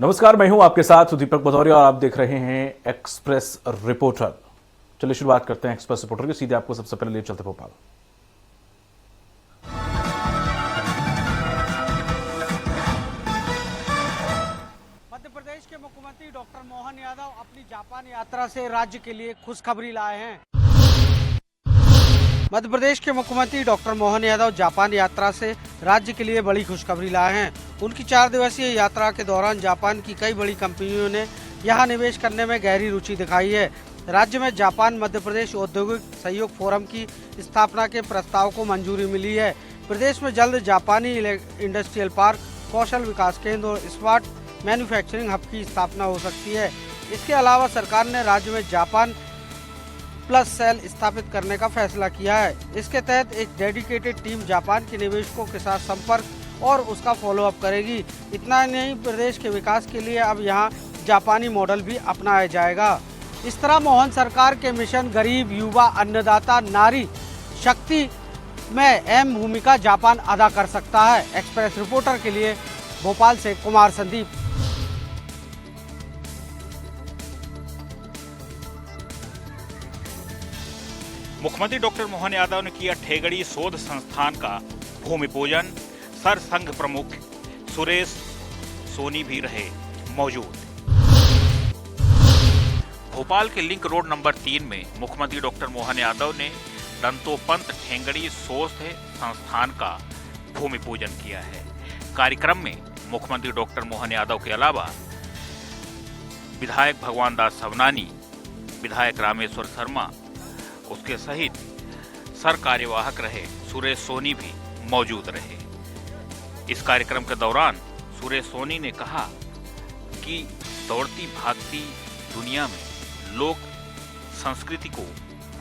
नमस्कार, मैं हूं आपके साथ दीपक भदौरिया और आप देख रहे हैं एक्सप्रेस रिपोर्टर। चलिए शुरुआत करते हैं एक्सप्रेस रिपोर्टर की। सीधे आपको सबसे पहले ले चलते भोपाल। मध्य प्रदेश के मुख्यमंत्री डॉक्टर मोहन यादव अपनी जापान यात्रा से राज्य के लिए खुशखबरी लाए हैं। मध्य प्रदेश के मुख्यमंत्री डॉक्टर मोहन यादव जापान यात्रा से राज्य के लिए बड़ी खुशखबरी लाए हैं। उनकी 4 दिवसीय यात्रा के दौरान जापान की कई बड़ी कंपनियों ने यहां निवेश करने में गहरी रुचि दिखाई है। राज्य में जापान मध्य प्रदेश औद्योगिक सहयोग फोरम की स्थापना के प्रस्ताव को मंजूरी मिली है। प्रदेश में जल्द जापानी इंडस्ट्रियल पार्क, कौशल विकास केंद्र और स्मार्ट मैन्युफैक्चरिंग हब की स्थापना हो सकती है। इसके अलावा सरकार ने राज्य में जापान प्लस सेल स्थापित करने का फैसला किया है। इसके तहत एक डेडिकेटेड टीम जापान के निवेशकों के साथ संपर्क और उसका फॉलोअप करेगी। इतना नहीं, प्रदेश के विकास के लिए अब यहां जापानी मॉडल भी अपनाया जाएगा। इस तरह मोहन सरकार के मिशन गरीब, युवा, अन्नदाता, नारी शक्ति में अहम भूमिका जापान अदा कर सकता है। एक्सप्रेस रिपोर्टर के लिए भोपाल से कुमार संदीप। मुख्यमंत्री डॉक्टर मोहन यादव ने किया ठेगड़ी शोध संस्थान का भूमि पूजन। सरसंघ प्रमुख सुरेश सोनी भी रहे मौजूद। भोपाल के लिंक रोड नंबर 3 में मुख्यमंत्री डॉक्टर मोहन यादव ने दंतोपंत ठेंगड़ी शोध संस्थान का भूमि पूजन किया है। कार्यक्रम में मुख्यमंत्री डॉक्टर मोहन यादव के अलावा विधायक भगवान दास सवनानी, विधायक रामेश्वर शर्मा, उसके सहित सर कार्यवाहक रहे सुरेश सोनी भी मौजूद रहे। इस कार्यक्रम के दौरान सुरेश सोनी ने कहा कि दौड़ती भागती दुनिया में लोग संस्कृति को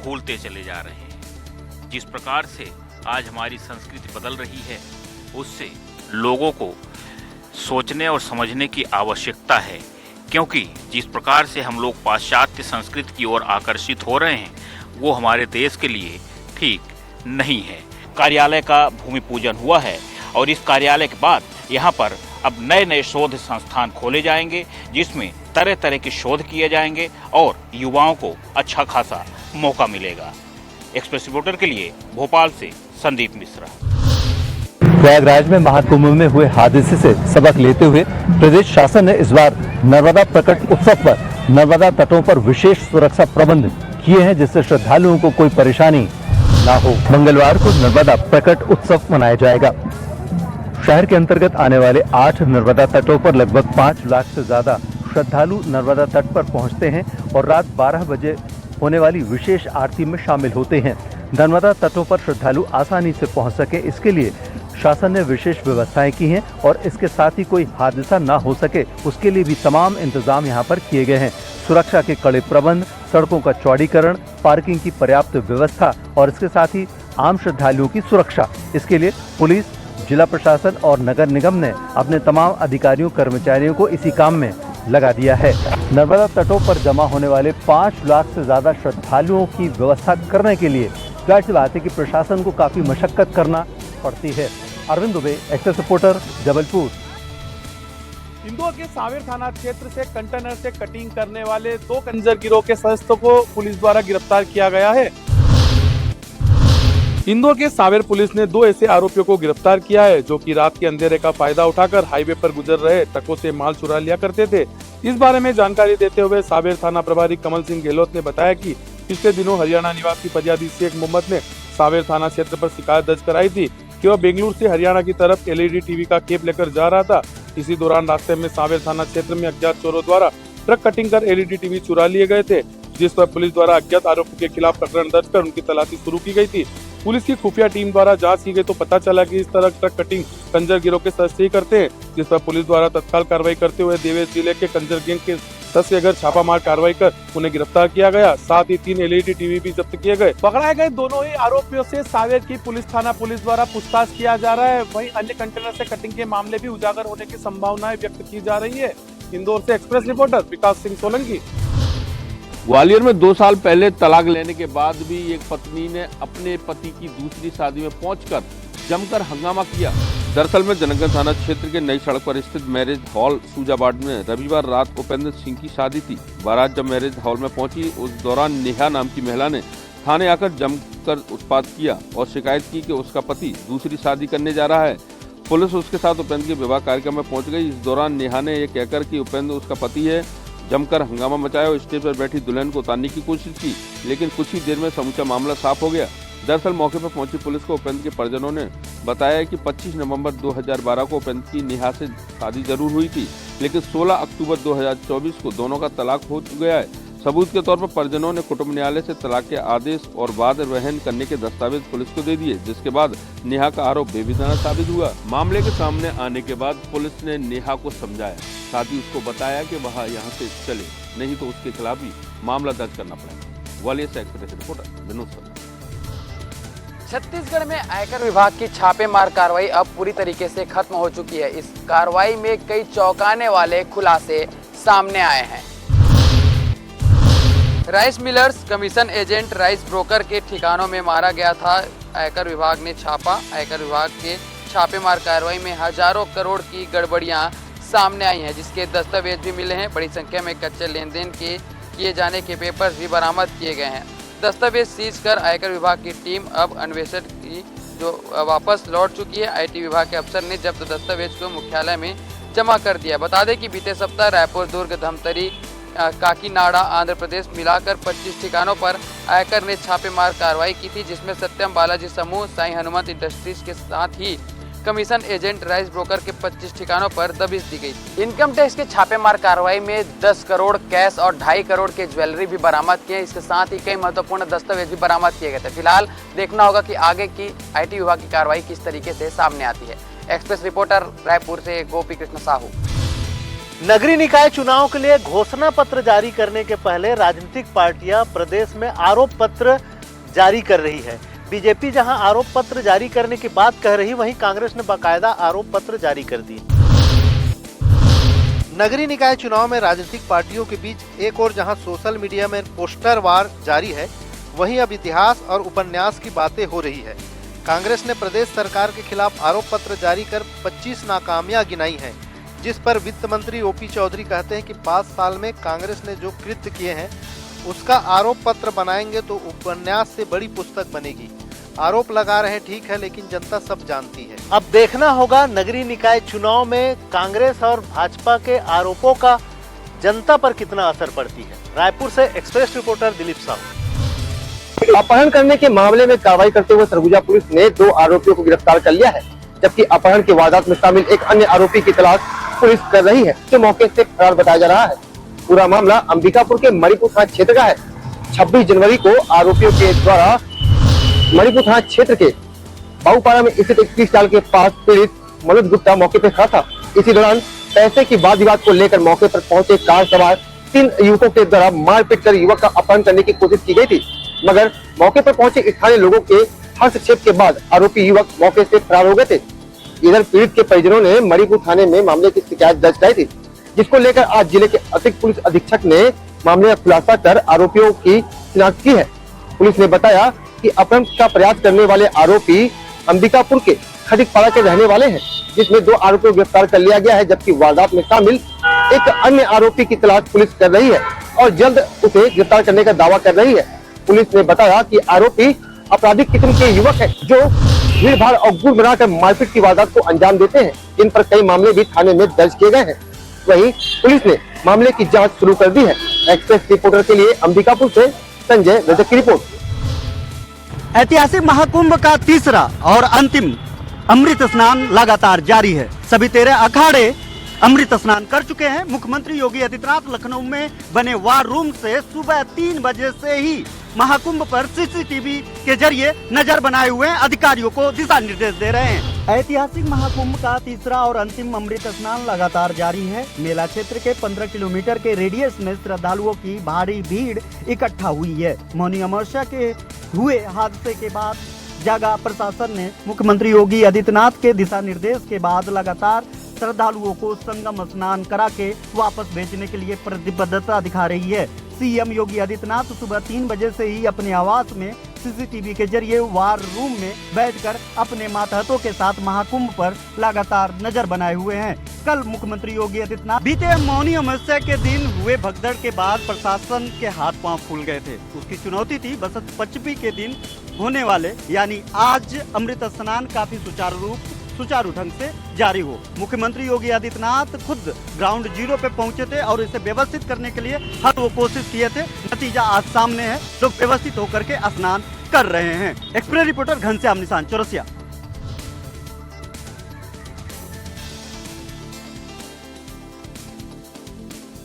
भूलते चले जा रहे हैं। जिस प्रकार से आज हमारी संस्कृति बदल रही है, उससे लोगों को सोचने और समझने की आवश्यकता है, क्योंकि जिस प्रकार से हम लोग पाश्चात्य संस्कृति की ओर आकर्षित हो रहे हैं, वो हमारे देश के लिए ठीक नहीं है। कार्यालय का भूमि पूजन हुआ है और इस कार्यालय के बाद यहाँ पर अब नए नए शोध संस्थान खोले जाएंगे, जिसमें तरह तरह के शोध किए जाएंगे और युवाओं को अच्छा खासा मौका मिलेगा। एक्सप्रेस रिपोर्टर के लिए भोपाल से संदीप मिश्रा। प्रयागराज में महाकुंभ में हुए हादसे से सबक लेते हुए प्रदेश शासन ने इस बार नर्मदा प्रकट उत्सव पर नर्मदा तटों पर विशेष सुरक्षा प्रबंध किए हैं, जिससे श्रद्धालुओं को कोई परेशानी ना हो। मंगलवार को नर्मदा प्रकट उत्सव मनाया जाएगा। शहर के अंतर्गत आने वाले 8 नर्मदा तटों पर लगभग 5 लाख से ज्यादा श्रद्धालु नर्मदा तट पर पहुंचते हैं और रात 12 बजे होने वाली विशेष आरती में शामिल होते हैं। नर्मदा तटों पर श्रद्धालु आसानी से पहुंच सके, इसके लिए शासन ने विशेष व्यवस्थाएं की हैं और इसके साथ ही कोई हादसा ना हो सके, उसके लिए भी तमाम इंतजाम यहां पर किए गए हैं। सुरक्षा के कड़े प्रबंध, सड़कों का चौड़ीकरण, पार्किंग की पर्याप्त व्यवस्था और इसके साथ ही आम श्रद्धालुओं की सुरक्षा, इसके लिए पुलिस, जिला प्रशासन और नगर निगम ने अपने तमाम अधिकारियों कर्मचारियों को इसी काम में लगा दिया है। नर्मदा तटों पर जमा होने वाले 5 लाख से ज्यादा श्रद्धालुओं की व्यवस्था करने के लिए जाहिर सी बात है कि प्रशासन को काफी मशक्कत करना पड़ती है। Arvind Dubey, express reporter, Jabalpur. इंदौर के सांवेर थाना क्षेत्र से कंटेनर से कटिंग करने वाले 2 कंजर गिरोह के सदस्यों को पुलिस द्वारा गिरफ्तार किया गया है। इंदौर के सांवेर पुलिस ने 2 ऐसे आरोपियों को गिरफ्तार किया है, जो कि रात के अंधेरे का फायदा उठाकर हाईवे पर गुजर रहे ट्रकों से माल चुरा लिया करते थे। इस बारे में जानकारी देते हुए सांवेर थाना प्रभारी कमल सिंह गहलोत ने बताया कि पिछले दिनों हरियाणा निवासी फरियादी शेख मोहम्मद ने सांवेर थाना क्षेत्र पर शिकायत दर्ज कराई थी कि वह बेंगलुरु से हरियाणा की तरफ LED टीवी का केप लेकर जा रहा था। इसी दौरान रास्ते में सांवेर थाना क्षेत्र में अज्ञात चोरों द्वारा ट्रक कटिंग कर LED टीवी चुरा लिए गए थे, जिस पर पुलिस द्वारा अज्ञात आरोपी के खिलाफ प्रकरण दर्ज कर उनकी तलाशी शुरू की गई थी। पुलिस की खुफिया टीम द्वारा जांच की गई तो पता चला कि इस तरह ट्रक कटिंग कंजर गिरोह के सदस्य ही करते हैं, जिस पर पुलिस द्वारा तत्काल कार्रवाई करते हुए देवेश जिले के कंजर गैंग के सदस्य घर छापामार कार्रवाई कर उन्हें गिरफ्तार किया गया। साथ ही 3 LED टीवी भी जब्त किए गए। पकड़ाए गए दोनों ही आरोपियों से सांवेर की पुलिस थाना पुलिस द्वारा पूछताछ किया जा रहा है। वहीं अन्य कंटेनर से कटिंग के मामले भी उजागर होने की संभावनाएं व्यक्त की जा रही है। इंदौर से एक्सप्रेस रिपोर्टर विकास सिंह सोलंकी। ग्वालियर में 2 साल पहले तलाक लेने के बाद भी एक पत्नी ने अपने पति की दूसरी शादी में पहुंचकर जमकर हंगामा किया। दरअसल में जनगण थाना क्षेत्र के नई सड़क पर स्थित मैरिज हॉल सूजाबाद में रविवार रात उपेंद्र सिंह की शादी थी। बारात जब मैरिज हॉल में पहुंची, उस दौरान नेहा नाम की महिला ने थाने आकर जमकर उत्पात किया और शिकायत की कि उसका पति दूसरी शादी करने जा रहा है। पुलिस उसके साथ उपेंद्र के विवाह कार्यक्रम में पहुंच गई। इस दौरान नेहा ने ये कहकर कि उपेंद्र उसका पति है, जमकर हंगामा मचाया और स्टेज पर बैठी दुल्हन को उतारने की कोशिश की, लेकिन कुछ ही देर में समूचा मामला साफ हो गया। दरअसल मौके पर पहुंची पुलिस को उपेंद्र के परिजनों ने बताया कि 25 नवंबर 2012 को उपेंद्र की नेहा से शादी जरूर हुई थी, लेकिन 16 अक्टूबर 2024 को दोनों का तलाक हो गया है। सबूत के तौर पर परिजनों ने कुटुंब न्यायालय से तलाक के आदेश और बाद वहन करने के दस्तावेज पुलिस को दे दिए, जिसके बाद नेहा का आरोप बेबुनियाद साबित हुआ। मामले के सामने आने के बाद पुलिस ने नेहा को समझाया, साथ ही उसको बताया कि वह यहाँ से चले, नहीं तो उसके खिलाफ भी मामला दर्ज करना पड़ेगा। ग्वालियर से एक्सप्रेस रिपोर्टर विनोद शर्मा। छत्तीसगढ़ में आयकर विभाग की छापेमार कार्रवाई अब पूरी तरीके से खत्म हो चुकी है। इस कार्रवाई में कई चौंकाने वाले खुलासे सामने आए हैं। Rice millers, commission agent, rice broker के ठिकानों में मारा गया था। आयकर विभाग ने छापा। आयकर विभाग के छापेमार कार्रवाई में हजारों करोड़ की गड़बड़ियां सामने आई हैं, जिसके दस्तावेज भी मिले हैं। बड़ी संख्या में कच्चे लेन देन के किए जाने के पेपर्स भी बरामद किए गए हैं। दस्तावेज सीज कर आयकर विभाग की टीम अब अन्वेषण की जो वापस लौट चुकी है। आईटी विभाग के अफसर ने जब्त दस्तावेज को मुख्यालय में जमा कर दिया। बता दें कि बीते सप्ताह रायपुर, दुर्ग, धमतरी, काकीनाडा, आंध्र प्रदेश मिलाकर 25 ठिकानों पर आयकर ने छापेमार कार्रवाई की थी, जिसमें सत्यम बालाजी समूह, साई हनुमत इंडस्ट्रीज के साथ ही कमीशन एजेंट, राइस ब्रोकर के 25 ठिकानों पर दबिश दी गई। इनकम टैक्स के छापेमार कार्रवाई में 10 करोड़ कैश और 2.5 करोड़ के ज्वेलरी भी बरामद किए। इसके साथ ही कई महत्वपूर्ण दस्तावेज भी बरामद किए गए थे। फिलहाल देखना होगा कि आगे की आईटी विभाग की कार्रवाई किस तरीके से सामने आती है। एक्सप्रेस रिपोर्टर रायपुर से गोपी कृष्ण साहू। नगरीय निकाय चुनाव के लिए घोषणा पत्र जारी करने के पहले राजनीतिक पार्टियां प्रदेश में आरोप पत्र जारी कर रही है। बीजेपी जहां आरोप पत्र जारी करने की बात कह रही, वहीं कांग्रेस ने बाकायदा आरोप पत्र जारी कर दी। नगरीय निकाय चुनाव में राजनीतिक पार्टियों के बीच एक और जहां सोशल मीडिया में पोस्टर वार जारी है, वहीं अब इतिहास और उपन्यास की बातें हो रही है। कांग्रेस ने प्रदेश सरकार के खिलाफ आरोप पत्र जारी कर 25 नाकामियां गिनाई हैं, जिस पर वित्त मंत्री ओपी चौधरी कहते हैं कि 5 साल में कांग्रेस ने जो कृत्य किए हैं उसका आरोप पत्र बनाएंगे तो उपन्यास से बड़ी पुस्तक बनेगी। आरोप लगा रहे ठीक है, लेकिन जनता सब जानती है। अब देखना होगा नगरीय निकाय चुनाव में कांग्रेस और भाजपा के आरोपों का जनता पर कितना असर पड़ती है। रायपुर से एक्सप्रेस रिपोर्टर दिलीप साहू। अपहरण करने के मामले में कार्रवाई करते हुए सरगुजा पुलिस ने 2 आरोपियों को गिरफ्तार कर लिया है, जबकि अपहरण की वारदात में शामिल एक अन्य आरोपी की तलाश पुलिस कर रही है, जो मौके से फरार बताया जा रहा है। पूरा मामला अंबिकापुर के मणिपुर थाना क्षेत्र का है। 26 जनवरी को आरोपियों के द्वारा मणिपुर थाना क्षेत्र के बाबूपाड़ा में स्थित एक 30 साल के पास पीड़ित मनोज गुप्ता मौके पर खड़ा था। इसी दौरान पैसे की वाद विवाद को लेकर मौके पर पहुंचे कार सवार 3 युवकों के द्वारा मारपीट कर युवक का अपहरण करने की कोशिश की गई थी, मगर मौके पर पहुंचे स्थानीय लोगों के हस्तक्षेप के बाद आरोपी युवक मौके से फरार हो गए थे। इधर पीड़ित के परिजनों ने मणिपुर थाने में मामले की शिकायत दर्ज कराई थी, जिसको लेकर आज जिले के अतिरिक्त पुलिस अधीक्षक ने मामले का खुलासा कर आरोपियों की शिनाख्त की है। पुलिस ने बताया कि अपहरण का प्रयास करने वाले आरोपी अंबिकापुर के खटिकपाड़ा के रहने वाले हैं, जिसमें 2 आरोपियों को गिरफ्तार कर लिया गया है, जबकि वारदात में शामिल एक अन्य आरोपी की तलाश पुलिस कर रही है और जल्द उसे गिरफ्तार करने का दावा कर रही है। पुलिस ने बताया कि आरोपी आपराधिक किस्म के युवक है, जो भीड़ भाड़ और गुट बनाकर मारपीट की वारदात को अंजाम देते हैं। इन पर कई मामले भी थाने में दर्ज किए गए हैं। वहीं पुलिस ने मामले की जांच शुरू कर दी है। एक्सप्रेस रिपोर्टर के लिए अंबिकापुर से संजय रजक की रिपोर्ट। ऐतिहासिक महाकुंभ का तीसरा और अंतिम अमृत स्नान लगातार जारी है। सभी 13 अखाड़े अमृत स्नान कर चुके हैं। मुख्यमंत्री योगी आदित्यनाथ लखनऊ में बने वार रूम से सुबह 3 बजे से ही महाकुंभ पर सीसीटीवी के जरिए नजर बनाए हुए अधिकारियों को दिशा निर्देश दे रहे हैं। ऐतिहासिक महाकुंभ का तीसरा और अंतिम अमृत स्नान लगातार जारी है। मेला क्षेत्र के 15 किलोमीटर के रेडियस में श्रद्धालुओं की भारी भीड़ इकट्ठा हुई है। मौनी अमावस्या के हुए हादसे के बाद जागा प्रशासन ने मुख्यमंत्री योगी आदित्यनाथ के दिशा निर्देश के बाद लगातार श्रद्धालुओं को संगम स्नान करा के वापस भेजने के लिए प्रतिबद्धता दिखा रही है। सीएम योगी आदित्यनाथ सुबह 3 बजे से ही अपने आवास में सीसीटीवी के जरिए वार रूम में बैठकर अपने मातहतों के साथ महाकुंभ पर लगातार नजर बनाए हुए हैं। कल मुख्यमंत्री योगी आदित्यनाथ बीते मौनी अमावस्या के दिन हुए भगदड़ के बाद प्रशासन के हाथ पांव फूल गए थे। उसकी चुनौती थी बसंत पंचमी के दिन होने वाले यानी आज अमृत स्नान काफी सुचारू ढंग से जारी हो। मुख्यमंत्री योगी आदित्यनाथ खुद ग्राउंड जीरो पे पहुंचे थे और इसे व्यवस्थित करने के लिए हर वो कोशिश किए थे। नतीजा आज सामने है, लोग व्यवस्थित होकर के स्नान कर रहे हैं। एक्सप्रेस रिपोर्टर घनश्याम निशान चौरसिया।